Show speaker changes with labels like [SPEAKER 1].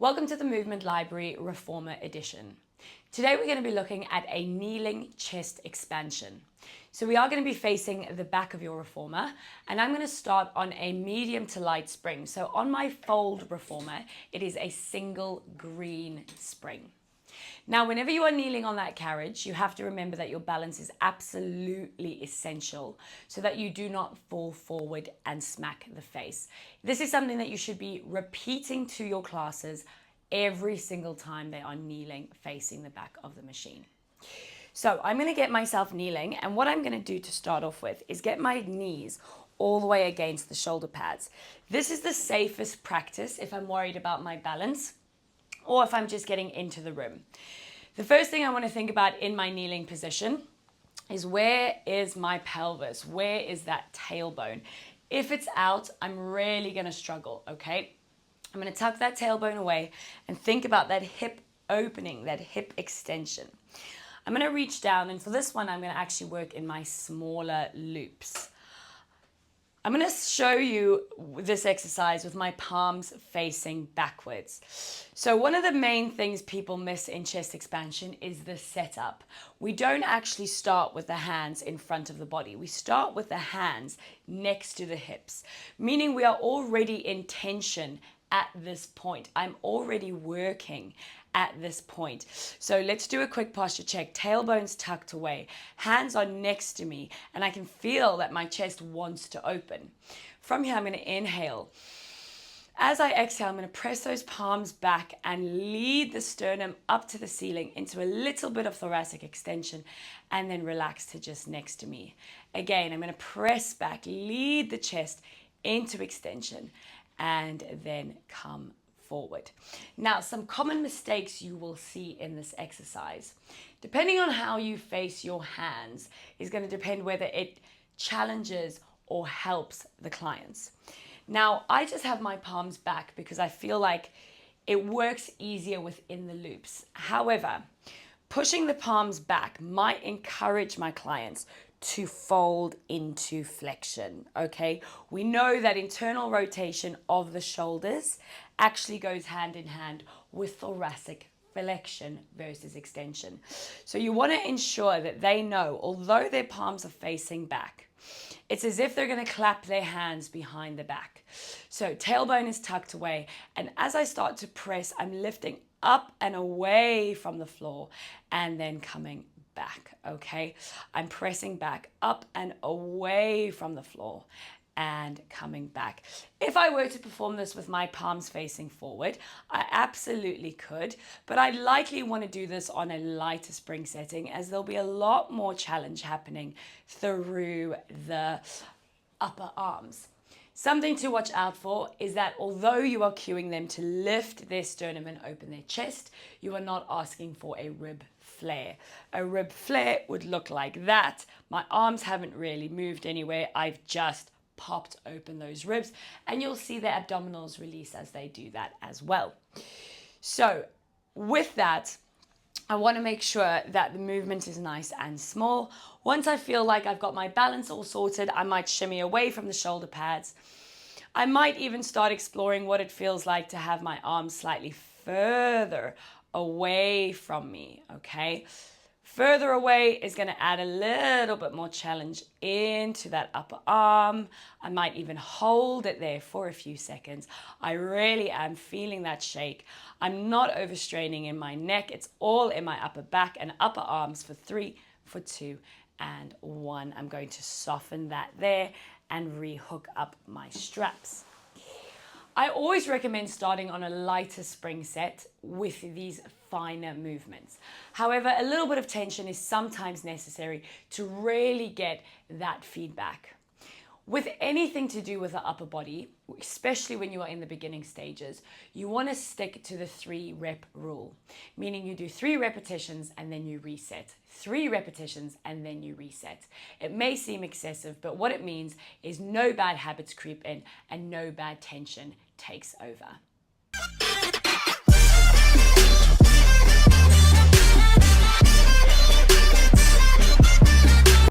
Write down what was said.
[SPEAKER 1] Welcome to the Movement Library Reformer Edition. Today we're going to be looking at a kneeling chest expansion. So we are going to be facing the back of your reformer, and I'm going to start on a medium to light spring. So on my fold reformer, it is a single green spring. Now, whenever you are kneeling on that carriage, you have to remember that your balance is absolutely essential so that you do not fall forward and smack the face. This is something that you should be repeating to your classes every single time they are kneeling facing the back of the machine. So I'm going to get myself kneeling, and what I'm going to do to start off with is get my knees all the way against the shoulder pads. This is the safest practice if I'm worried about my balance, or if I'm just getting into the room. The first thing I want to think about in my kneeling position is, where is my pelvis? Where is that tailbone? If it's out, I'm really going to struggle, okay? I'm going to tuck that tailbone away and think about that hip opening, that hip extension. I'm going to reach down, and for this one, I'm going to actually work in my smaller loops. I'm going to show you this exercise with my palms facing backwards. So one of the main things people miss in chest expansion is the setup. We don't actually start with the hands in front of the body. We start with the hands next to the hips, meaning we are already in tension at this point. I'm already working at this point. So let's do a quick posture check. Tailbone's tucked away. Hands are next to me, and I can feel that my chest wants to open. From here, I'm going to inhale. As I exhale, I'm going to press those palms back and lead the sternum up to the ceiling into a little bit of thoracic extension, and then relax to just next to me. Again, I'm going to press back, lead the chest into extension, and then come forward. Now, some common mistakes you will see in this exercise, depending on how you face your hands, is going to depend whether it challenges or helps the clients. Now, I just have my palms back because I feel like it works easier within the loops. However, pushing the palms back might encourage my clients to fold into flexion, okay? We know that internal rotation of the shoulders actually goes hand in hand with thoracic flexion versus extension. So you want to ensure that they know, although their palms are facing back, it's as if they're going to clap their hands behind the back. So tailbone is tucked away, and as I start to press, I'm lifting up and away from the floor and then coming back, okay? I'm pressing back up and away from the floor and coming back. If I were to perform this with my palms facing forward, I absolutely could, but I'd likely want to do this on a lighter spring setting, as there'll be a lot more challenge happening through the upper arms. Something to watch out for is that although you are cueing them to lift their sternum and open their chest, you are not asking for a rib flare. A rib flare would look like that. My arms haven't really moved anywhere. I've just popped open those ribs, and you'll see the abdominals release as they do that as well. So with that, I want to make sure that the movement is nice and small. Once I feel like I've got my balance all sorted, I might shimmy away from the shoulder pads. I might even start exploring what it feels like to have my arms slightly further away from me, okay? Further away is going to add a little bit more challenge into that upper arm. I might even hold it there for a few seconds. I really am feeling that shake. I'm not overstraining in my neck. It's all in my upper back and upper arms for 3, for 2, and 1. I'm going to soften that there and re-hook up my straps. I always recommend starting on a lighter spring set with these finer movements. However, a little bit of tension is sometimes necessary to really get that feedback. With anything to do with the upper body, especially when you are in the beginning stages, you want to stick to the 3-rep rule, meaning you do 3 repetitions and then you reset. 3 repetitions and then you reset. It may seem excessive, but what it means is no bad habits creep in and no bad tension takes over.